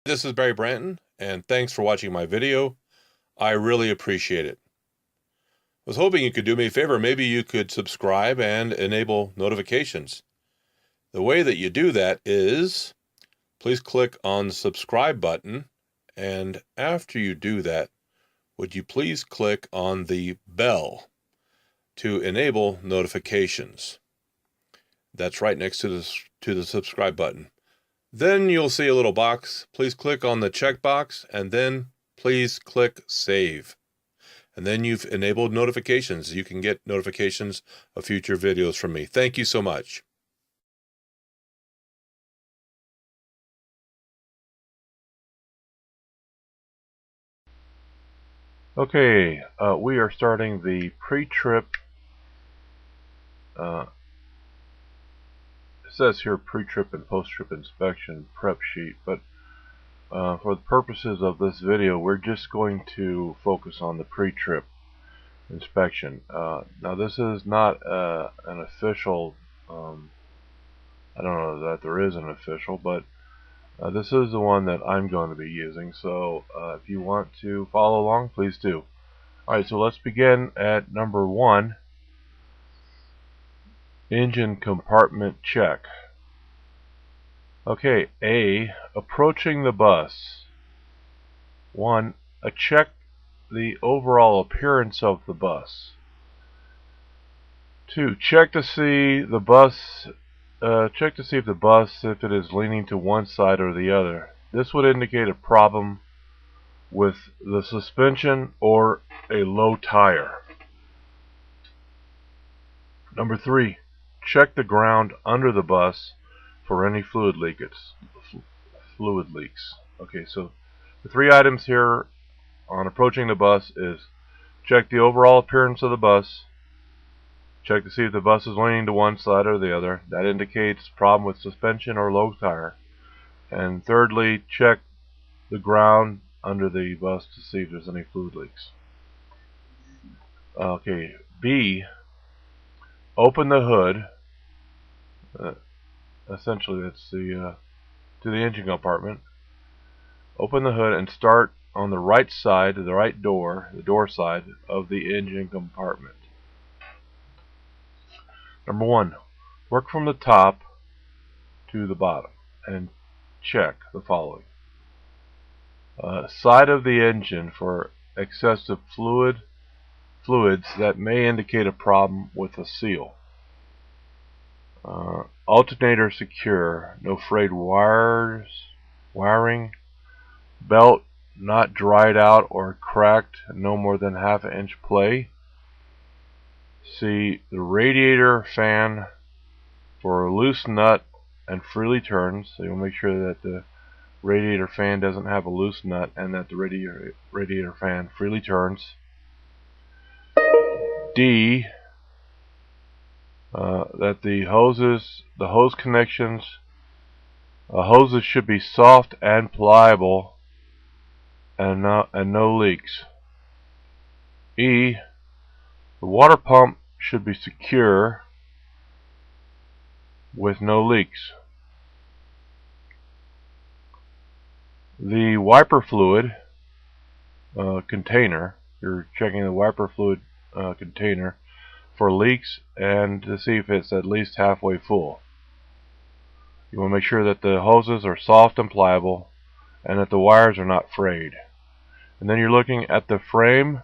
This is Barry Branton, and thanks for watching my video. I really appreciate it. I was hoping you could do me a favor. Maybe you could subscribe and enable notifications. The way that you do that is, please click on the subscribe button, and after you do that, would you please click on the bell to enable notifications. That's right next to the subscribe button. Then you'll see a little box. Please click on the checkbox and then please click Save. And then you've enabled notifications. You can get notifications of future videos from me. Thank you so much. Okay, we are starting the pre-trip, it says here pre-trip and post-trip inspection prep sheet, but for the purposes of this video, we're just going to focus on the pre-trip inspection. Now this is not an official, I don't know that there is an official, but this is the one that I'm going to be using, so if you want to follow along, please do. Alright, so let's begin at number 1. Engine compartment check. Okay, A. Approaching the bus. 1. Check the overall appearance of the bus. 2. Check to see the bus. Check to see if the bus, if it is leaning to one side or the other. This would indicate a problem with the suspension or a low tire. Number 3. Check the ground under the bus for any fluid leaks. Okay, so the 3 items here on approaching the bus is check the overall appearance of the bus, check to see if the bus is leaning to one side or the other. That indicates problem with suspension or low tire. And thirdly, check the ground under the bus to see if there's any fluid leaks. Okay, B. Open the hood. Essentially, that's to the engine compartment. Open the hood and start on the right side, the right door, the door side of the engine compartment. Number 1, work from the top to the bottom and check the following. Side of the engine for excessive fluids that may indicate a problem with a seal. Alternator secure, no frayed wiring, belt not dried out or cracked, no more than ½ inch play. See the radiator fan for a loose nut and freely turns, so you'll make sure that the radiator fan doesn't have a loose nut and that the radiator fan freely turns. D. That the hose connections, hoses should be soft and pliable and no leaks. E. The water pump should be secure with no leaks. The wiper fluid container, you're checking the wiper fluid container for leaks and to see if it's at least halfway full. You want to make sure that the hoses are soft and pliable and that the wires are not frayed. And then you're looking at the frame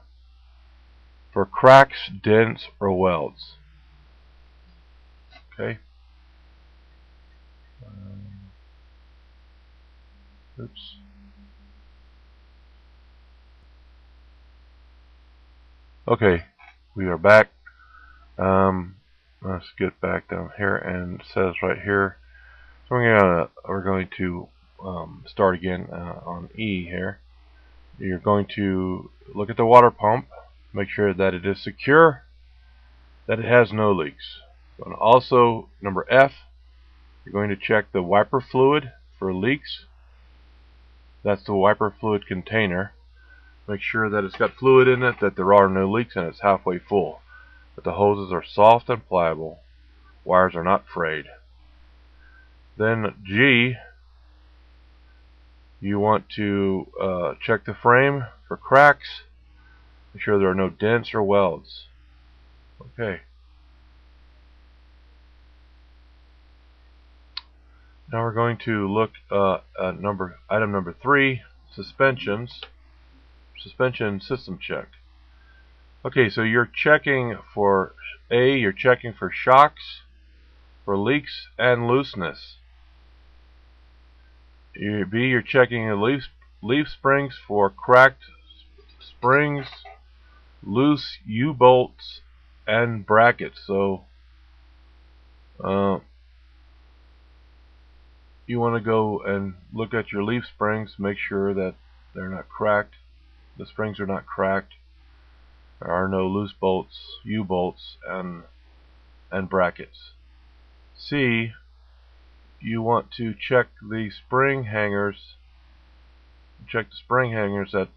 for cracks, dents, or welds. Okay. Oops. Okay, we are back. Let's get back down here, and it says right here. So we're going to start again on E here. You're going to look at the water pump, make sure that it is secure, that it has no leaks. And also, number F, you're going to check the wiper fluid for leaks. That's the wiper fluid container. Make sure that it's got fluid in it, that there are no leaks, and it's halfway full. That the hoses are soft and pliable, wires are not frayed. Then G, You want to check the frame for cracks. Make sure there are no dents or welds. Okay. Now we're going to look at item number 3, suspension system check. Okay, so you're checking for you're checking for shocks, for leaks and looseness. You're checking the leaf springs for cracked springs, loose U-bolts, and brackets. So you want to go and look at your leaf springs, make sure that they're not cracked. The springs are not cracked. There are no loose bolts, U-bolts, and brackets. C, you want to check the spring hangers. Check the spring hangers that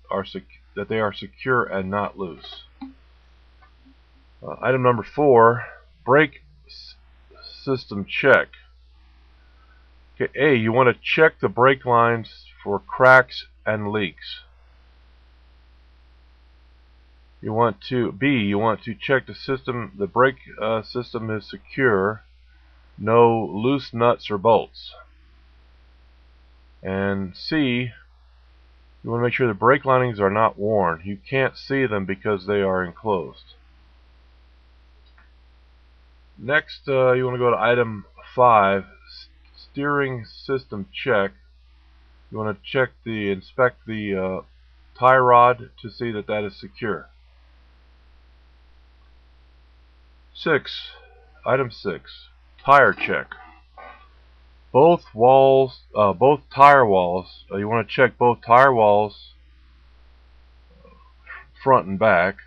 they are secure and not loose. Item number 4, brake system check. Okay, A, you want to check the brake lines for cracks and leaks. You want to check the brake system is secure, no loose nuts or bolts. And C, you want to make sure the brake linings are not worn. You can't see them because they are enclosed. Next, you want to go to item 5, steering system check. You want to inspect the tie rod to see that that is secure. Item 6, tire check. Both tire walls. You want to check both tire walls, front and back,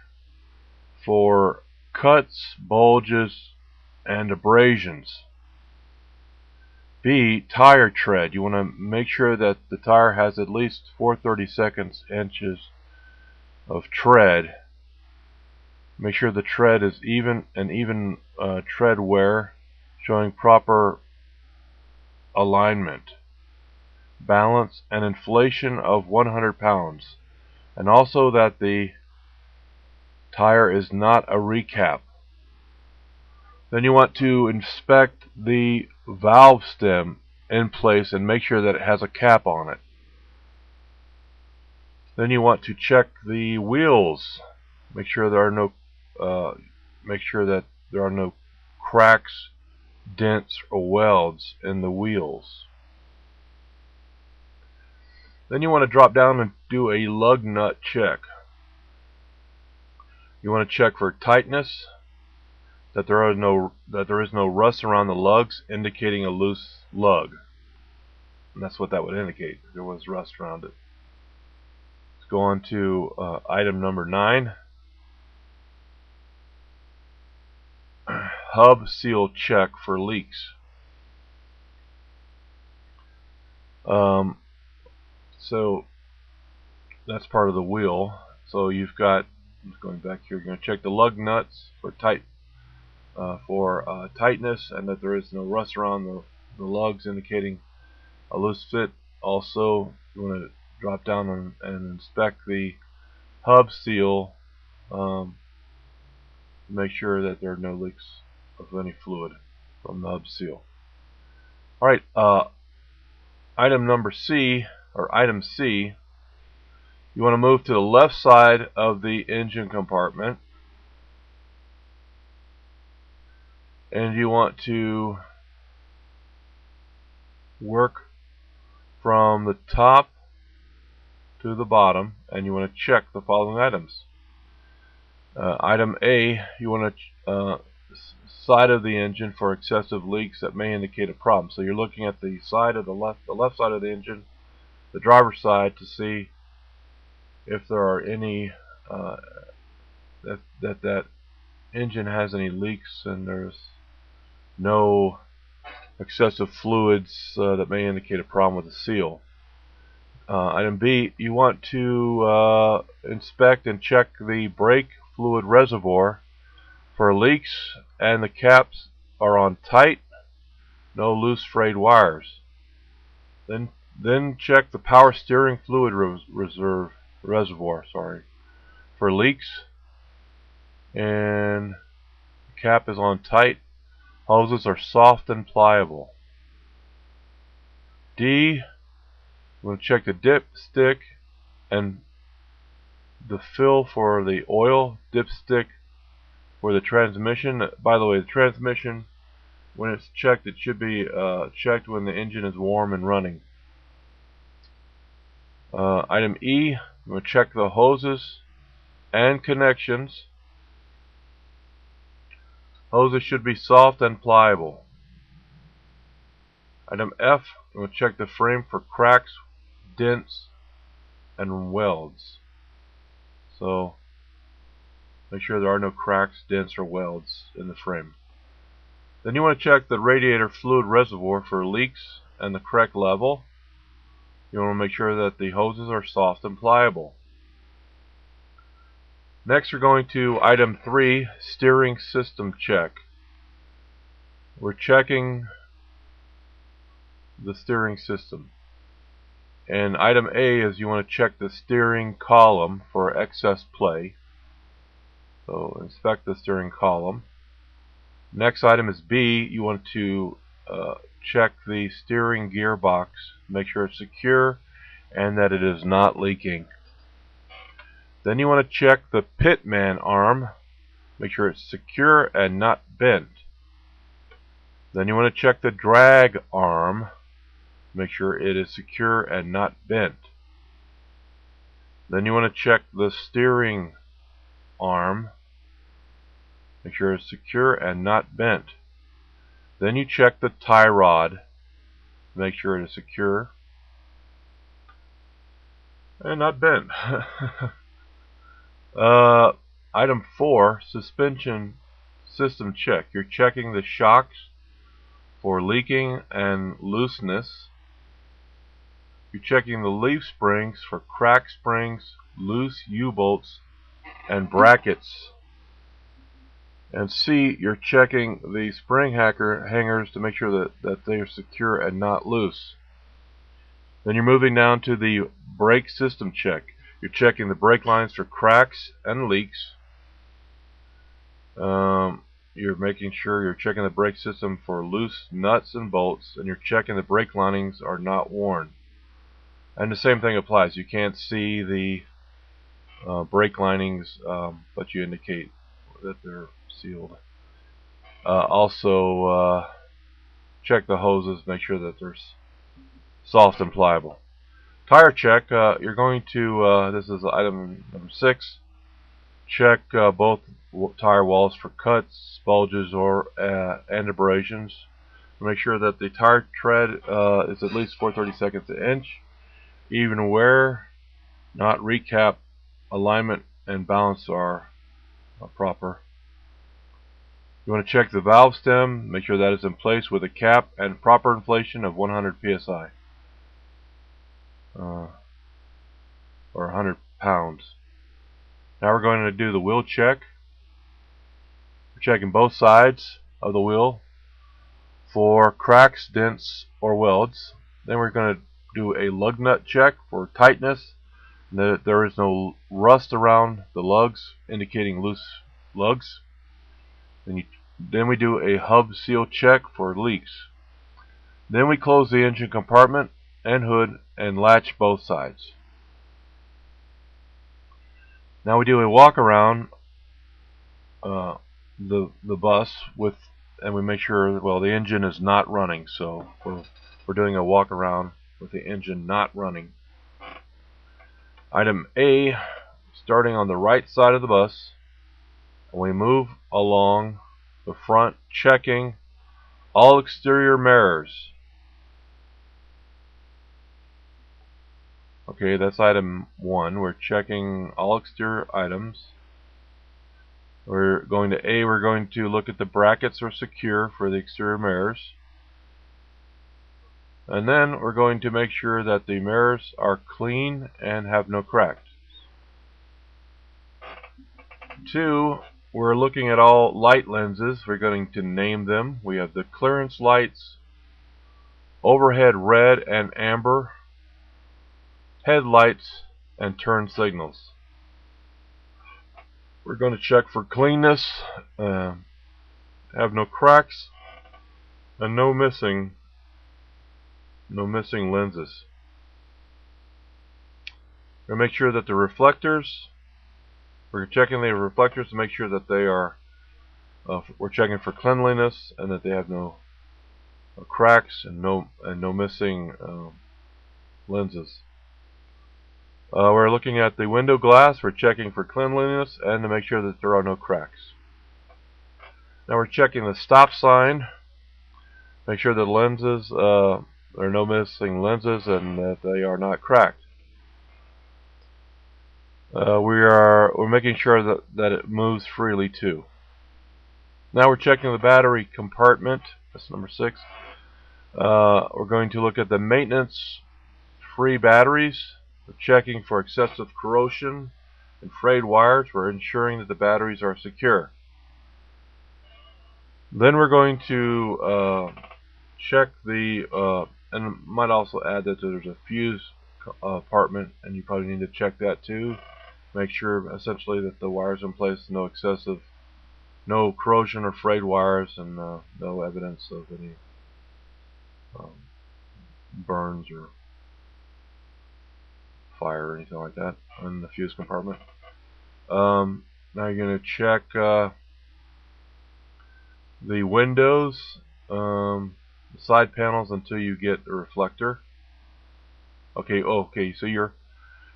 for cuts, bulges, and abrasions. B, tire tread. You want to make sure that the tire has at least 4/32 inches of tread. Make sure the tread is even tread wear, showing proper alignment, balance, and inflation of 100 pounds. And also that the tire is not a recap. Then you want to inspect the valve stem in place and make sure that it has a cap on it. Then you want to check the wheels. Make sure that there are no cracks, dents, or welds in the wheels. Then you want to drop down and do a lug nut check. You want to check for tightness, that there is no rust around the lugs, indicating a loose lug. And that's what that would indicate, if there was rust around it. Let's go on to item number 9. Hub seal check for leaks. So that's part of the wheel. So you've got, going back here, you're going to check the lug nuts for tightness, and that there is no rust around the lugs, indicating a loose fit. Also, you want to drop down and inspect the hub seal. Make sure that there are no leaks of any fluid from the hub seal. Alright, item C, you want to move to the left side of the engine compartment, and you want to work from the top to the bottom, and you want to check the following items. Item A, you want to side of the engine for excessive leaks that may indicate a problem. So you're looking at the side of the left side of the engine, the driver's side, to see if there are any that engine has any leaks and there's no excessive fluids that may indicate a problem with the seal. Item B, you want to inspect and check the brake fluid reservoir for leaks, and the caps are on tight, no loose frayed wires. Then Then check the power steering fluid reservoir for leaks, and the cap is on tight. Hoses are soft and pliable. D, we'll check the dipstick and the fill for the oil, dipstick for the transmission. By the way, the transmission, when it's checked, it should be checked when the engine is warm and running. Item E, we'll check the hoses and connections. Hoses should be soft and pliable. Item F, we'll check the frame for cracks, dents, and welds. So make sure there are no cracks, dents, or welds in the frame. Then you want to check the radiator fluid reservoir for leaks and the correct level. You want to make sure that the hoses are soft and pliable. Next, we're going to item 3, steering system check. We're checking the steering system. And item A is you want to check the steering column for excess play. So inspect the steering column. Next item is B. You want to check the steering gearbox, make sure it's secure and that it is not leaking. Then you want to check the pitman arm, make sure it's secure and not bent. Then you want to check the drag arm, make sure it is secure and not bent. Then you want to check the steering arm, make sure it's secure and not bent. Then you check the tie rod, make sure it is secure and not bent. Item 4, suspension system check. You're checking the shocks for leaking and looseness. You're checking the leaf springs for crack springs, loose U-bolts, and brackets. And C, you're checking the spring hangers to make sure that they are secure and not loose. Then you're moving down to the brake system check. You're checking the brake lines for cracks and leaks. You're making sure you're checking the brake system for loose nuts and bolts, and you're checking the brake linings are not worn. And the same thing applies. You can't see the brake linings, but you indicate that they're sealed. Also, check the hoses, make sure that they're soft and pliable. Tire check, you're going to, this is item number 6, check both tire walls for cuts, bulges, and abrasions. Make sure that the tire tread is at least 4/32 an inch. Even wear, not recap, alignment and balance are proper. You want to check the valve stem, make sure that is in place with a cap and proper inflation of 100 psi. Or 100 pounds. Now we're going to do the wheel check. We're checking both sides of the wheel for cracks, dents, or welds. Then we're going to do a lug nut check for tightness, and that there is no rust around the lugs, indicating loose lugs. Then we do a hub seal check for leaks. Then we close the engine compartment and hood and latch both sides. Now we do a walk around the bus and we make sure, well, the engine is not running, so we're doing a walk around with the engine not running. Item A, starting on the right side of the bus, and we move along the front, checking all exterior mirrors. Okay, that's item 1. We're checking all exterior items. We're going to A, we're going to look at the brackets are secure for the exterior mirrors. And then we're going to make sure that the mirrors are clean and have no cracks. 2, we're looking at all light lenses. We're going to name them. We have the clearance lights, overhead red and amber, headlights, and turn signals. We're going to check for cleanness, have no cracks, and no missing lenses. We're going to make sure that the reflectors, we're checking the reflectors to make sure that they are, we're checking for cleanliness and that they have no cracks and no missing lenses. We're looking at the window glass. We're checking for cleanliness and to make sure that there are no cracks. Now we're checking the stop sign. Make sure that lenses, there are no missing lenses and that they are not cracked. We're making sure that it moves freely too. Now we're checking the battery compartment. That's number 6. We're going to look at the maintenance-free batteries. We're checking for excessive corrosion and frayed wires. We're ensuring that the batteries are secure. Then we're going to check the, and might also add that there's a fuse compartment, and you probably need to check that too. Make sure essentially that the wires in place, no corrosion or frayed wires, and no evidence of any burns or fire or anything like that in the fuse compartment. Now you're going to check the windows, side panels until you get the reflector. Okay, so you're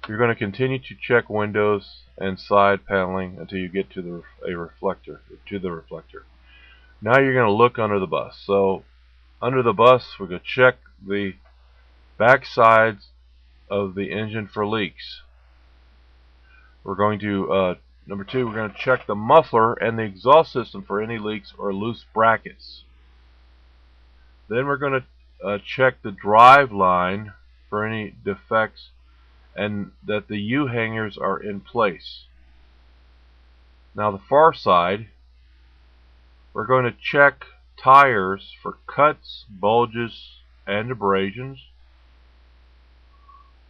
going to continue to check windows and side paneling until you get to the reflector. Now you're going to look under the bus. So under the bus, we're going to check the back sides of the engine for leaks. We're going to number 2, we're going to check the muffler and the exhaust system for any leaks or loose brackets. Then we're going to check the drive line for any defects and that the U-hangers are in place. Now the far side, we're going to check tires for cuts, bulges, and abrasions.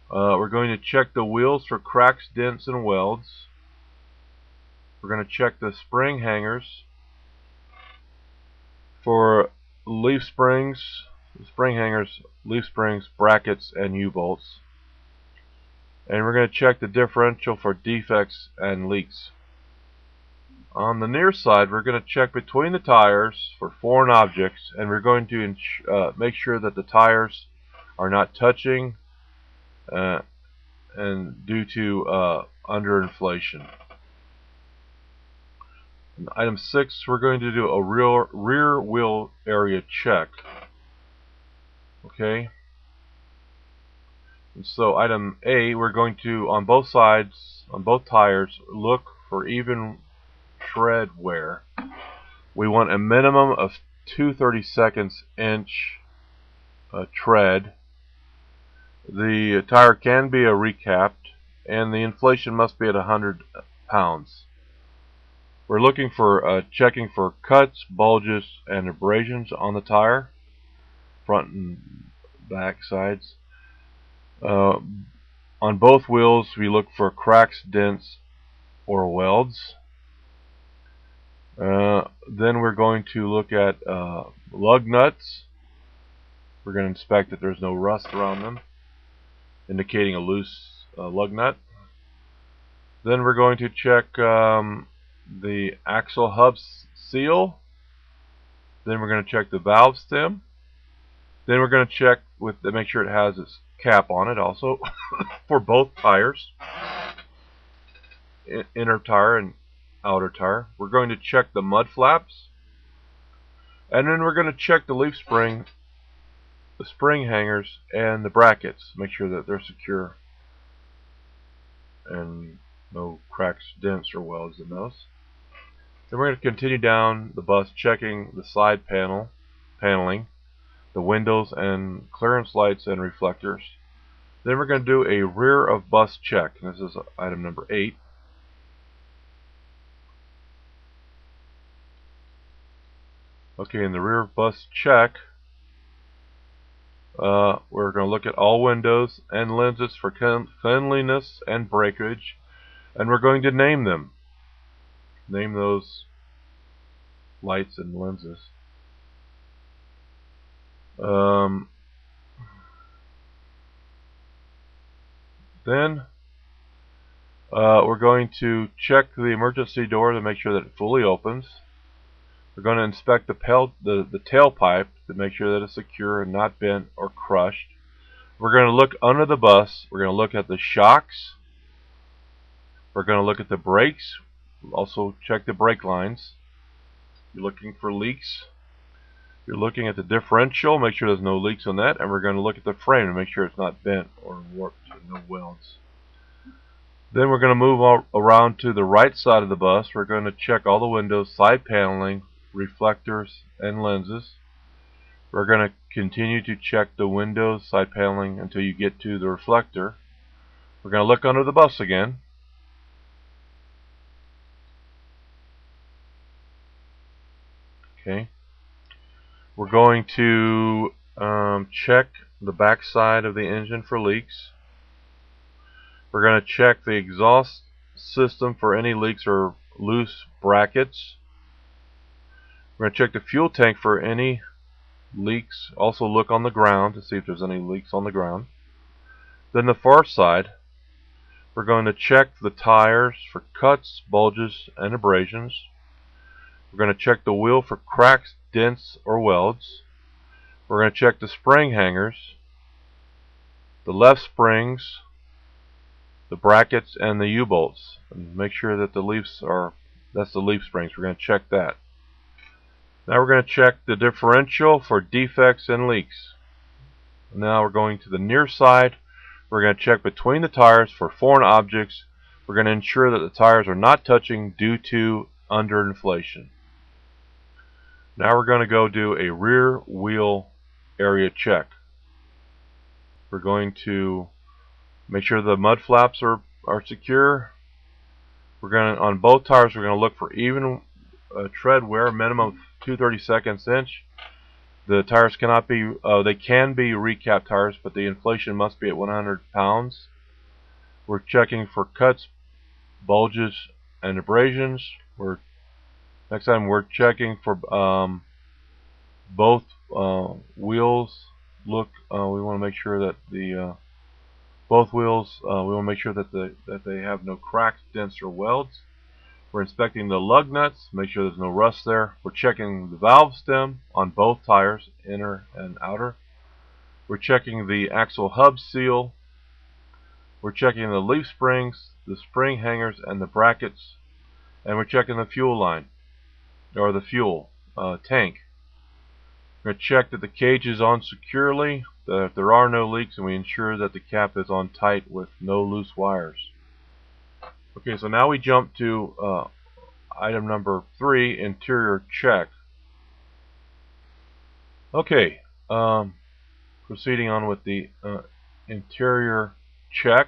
We're going to check the wheels for cracks, dents, and welds. We're going to check the spring hangers for leaf springs, spring hangers, leaf springs, brackets, and U-bolts. And we're going to check the differential for defects and leaks. On the near side, we're going to check between the tires for foreign objects, and we're going to make sure that the tires are not touching and due to underinflation. In item 6, we're going to do a rear wheel area check. Okay. And so item A, we're going to, on both sides, on both tires, look for even tread wear. We want a minimum of 2/32 inch tread. The tire can be recapped, and the inflation must be at 100 pounds. We're looking for checking for cuts, bulges, and abrasions on the tire, front and back sides. On both wheels, we look for cracks, dents, or welds. Then we're going to look at lug nuts. We're going to inspect that there's no rust around them, indicating a loose lug nut. Then we're going to check the axle hub seal. Then we're going to check the valve stem. Then we're going to check to make sure it has its cap on it also for both tires, inner tire and outer tire. We're going to check the mud flaps, and then we're going to check the leaf spring, the spring hangers, and the brackets. Make sure that they're secure and no cracks, dents, or welds in those. Then we're going to continue down the bus checking the side paneling, the windows and clearance lights and reflectors. Then we're going to do a rear of bus check, and this is item number 8. Okay, in the rear of bus check, We're going to look at all windows and lenses for cleanliness and breakage, and we're going to name them. Name those lights and lenses. Then we're going to check the emergency door to make sure that it fully opens. We're going to inspect the tailpipe to make sure that it's secure and not bent or crushed. We're going to look under the bus. We're going to look at the shocks. We're going to look at the brakes. Also check the brake lines. You're looking for leaks. You're looking at the differential, make sure there's no leaks on that, and we're going to look at the frame to make sure it's not bent or warped, no welds. Then we're going to move around to the right side of the bus. We're going to check all the windows, side paneling, reflectors, and lenses. We're going to continue to check the windows, side paneling until you get to the reflector. We're going to look under the bus again. Okay. We're going to check the back side of the engine for leaks. We're going to check the exhaust system for any leaks or loose brackets. We're going to check the fuel tank for any leaks. Also look on the ground to see if there's any leaks on the ground. Then the far side, we're going to check the tires for cuts, bulges, and abrasions. We're going to check the wheel for cracks, dents, or welds. We're going to check the spring hangers, the left springs, the brackets, and the U-bolts. And make sure that that's the leaf springs. We're going to check that. Now we're going to check the differential for defects and leaks. Now we're going to the near side. We're going to check between the tires for foreign objects. We're going to ensure that the tires are not touching due to underinflation. Now we're going to go do a rear wheel area check. We're going to make sure the mud flaps are secure. We're going to, on both tires, we're going to look for even tread wear, minimum of 2/32 inch. The tires cannot be, they can be recap tires, but the inflation must be at 100 pounds. We're checking for cuts, bulges, and abrasions. Next time we're checking for both wheels. Look, we want to make sure that both wheels. We want to make sure that they have no cracks, dents, or welds. We're inspecting the lug nuts. Make sure there's no rust there. We're checking the valve stem on both tires, inner and outer. We're checking the axle hub seal. We're checking the leaf springs, the spring hangers, and the brackets. And we're checking the fuel line, or the fuel tank. We're going to check that the cage is on securely, that if there are no leaks, and we ensure that the cap is on tight with no loose wires. Okay, so now we jump to item number 3, interior check. Okay, proceeding on with the interior check.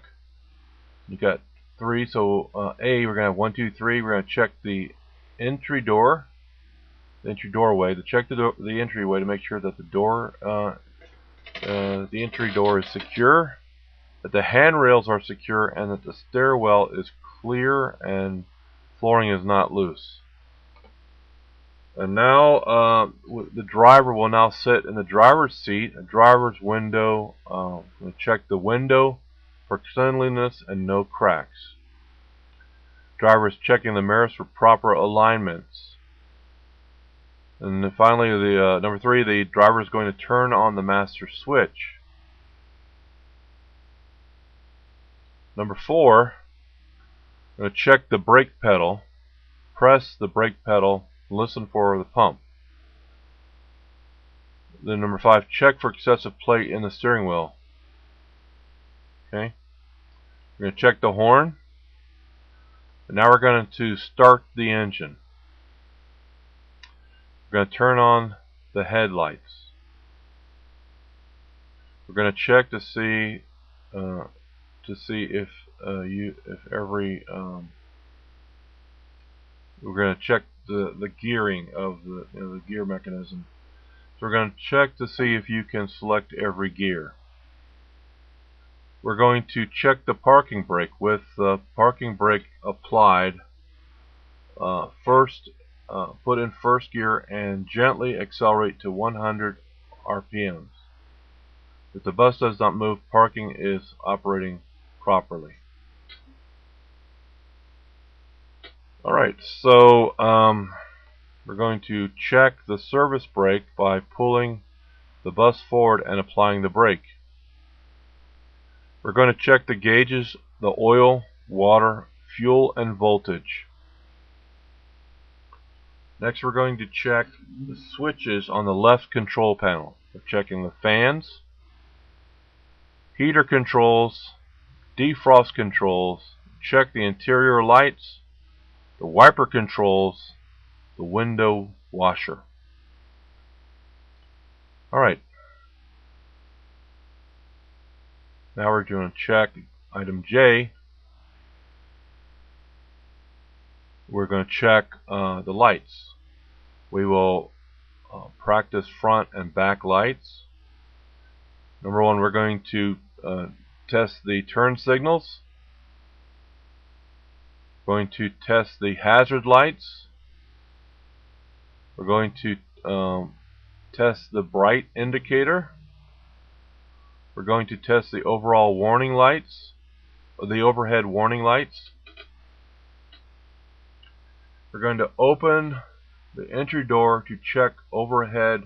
You got 3, so A, we're going to have 1, 2, 3. We're going to check the entry door. Doorway to check the entryway to make sure that the entry door is secure, that the handrails are secure, and that the stairwell is clear and flooring is not loose. And now the driver will now sit in the driver's seat, a driver's window. We'll check the window for cleanliness and no cracks. Driver is checking the mirrors for proper alignments. And then finally, number 3, the driver is going to turn on the master switch. Number 4, I'm going to check the brake pedal, press the brake pedal, listen for the pump. Then number 5, check for excessive plate in the steering wheel. Okay, we're going to check the horn. And now we're going to start the engine. We're going to turn on the headlights. We're going to check to see if we're going to check the gearing of the gear mechanism. So we're going to check to see if you can select every gear. We're going to check the parking brake. With the parking brake applied, first put in first gear and gently accelerate to 100 RPMs. If the bus does not move, parking is operating properly. Alright, so we're going to check the service brake by pulling the bus forward and applying the brake. We're going to check the gauges, the oil, water, fuel, and voltage. Next, we're going to check the switches on the left control panel. We're checking the fans, heater controls, defrost controls, check the interior lights, the wiper controls, the window washer. Alright. Now we're going to check item J. We're going to check the lights. We will practice front and back lights. Number one, we're going to test the turn signals. We're going to test the hazard lights. We're going to test the bright indicator. We're going to test the overall warning lights, or the overhead warning lights. We're going to open the entry door to check overhead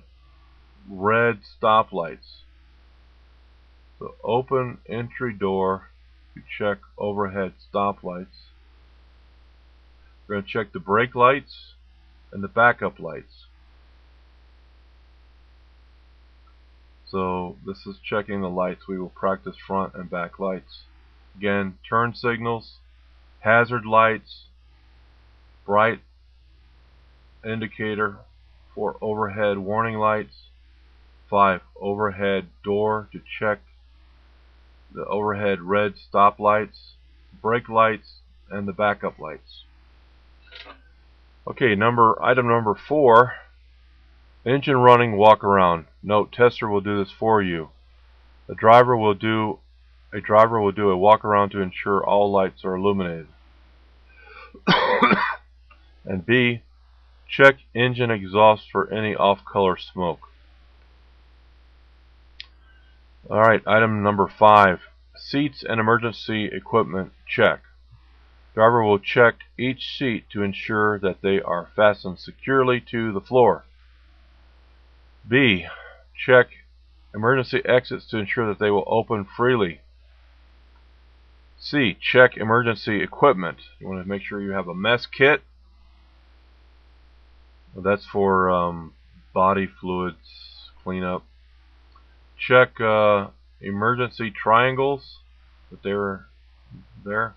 red stoplights. So open entry door to check overhead stoplights. We're going to check the brake lights and the backup lights. So this is checking the lights. We will practice front and back lights. Again, turn signals, hazard lights, bright indicator, 4 overhead warning lights, 5 overhead door to check the overhead red stop lights, brake lights, and the backup lights. Okay, item number 4, engine running walk around. Note, tester will do this for you. A driver will do a walk around to ensure all lights are illuminated. And B, check engine exhaust for any off-color smoke. Alright, item number 5, seats and emergency equipment check. Driver will check each seat to ensure that they are fastened securely to the floor. B, check emergency exits to ensure that they will open freely. C, check emergency equipment. You want to make sure you have a mess kit. That's for body fluids cleanup. Check emergency triangles, that they're there.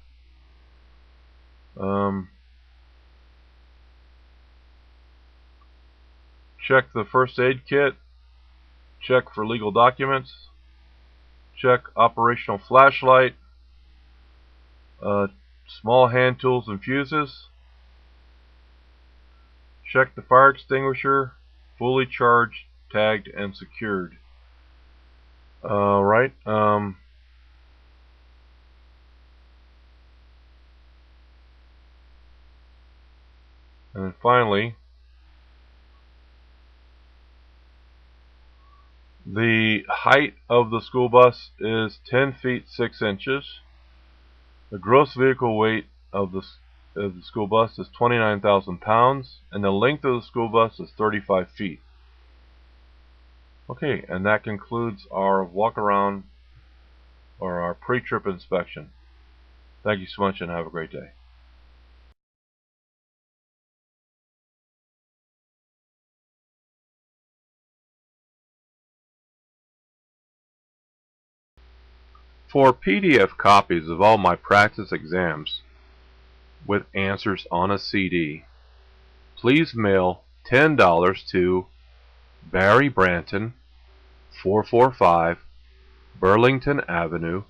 Check the first aid kit. Check for legal documents. Check operational flashlight. Small hand tools and fuses. Check the fire extinguisher, fully charged, tagged, and secured. Alright. And then finally, the height of the school bus is 10 feet 6 inches. The gross vehicle weight of the school bus is 29,000 pounds, and the length of the school bus is 35 feet. Okay, and that concludes our walk around, or our pre-trip inspection. Thank you so much and have a great day. For PDF copies of all my practice exams with answers on a CD, please mail $10 to Barry Branton, 445 Burlington Avenue,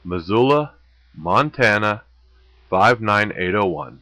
Missoula, Montana 59801.